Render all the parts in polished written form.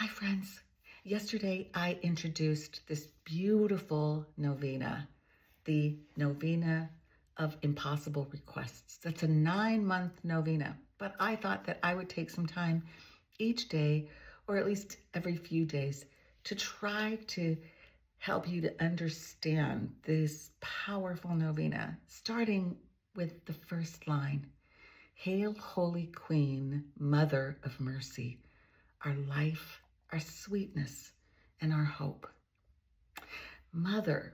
Hi, friends. Yesterday, I introduced this beautiful novena, the Novena of Impossible Requests. That's a 9-month novena, but I thought that I would take some time each day, or at least every few days, to try to help you to understand this powerful novena, starting with the first line. Hail, Holy Queen, Mother of Mercy, our life, our sweetness, and our hope. Mother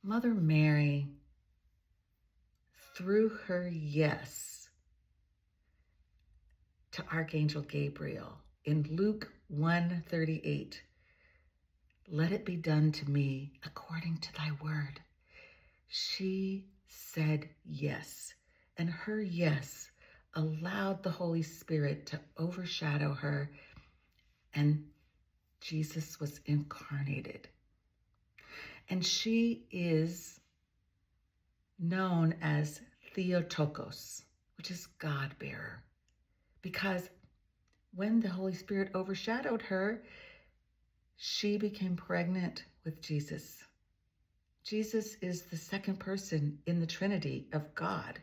Mary, through her yes to Archangel Gabriel in Luke 1:38, let it be done to me according to thy word. She said yes, and her yes allowed the Holy Spirit to overshadow her, and Jesus was incarnated. And she is known as Theotokos, which is God-bearer, because when the Holy Spirit overshadowed her, she became pregnant with Jesus. Jesus is the second person in the Trinity of God,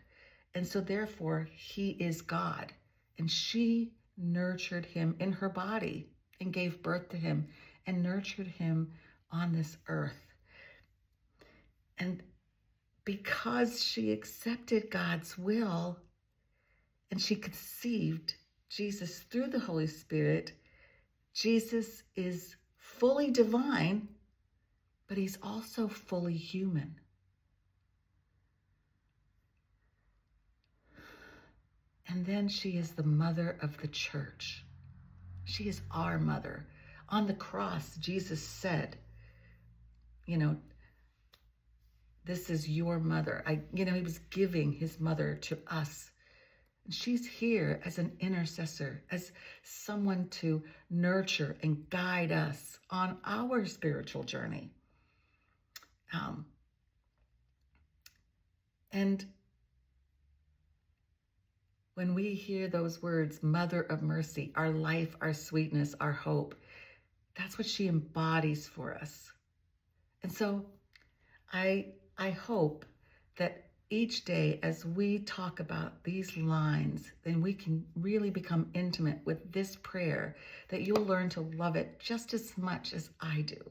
and so therefore he is God, and she nurtured him in her body and gave birth to him and nurtured him on this earth. And because she accepted God's will and she conceived Jesus through the Holy Spirit, Jesus is fully divine, but he's also fully human. And then she is the mother of the church. She is our mother. On the cross, Jesus said, this is your mother. He was giving his mother to us. And she's here as an intercessor, as someone to nurture and guide us on our spiritual journey. And when we hear those words, Mother of Mercy, our life, our sweetness, our hope, that's what she embodies for us. And so I hope that each day as we talk about these lines, then we can really become intimate with this prayer, that you'll learn to love it just as much as I do.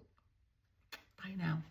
Bye now.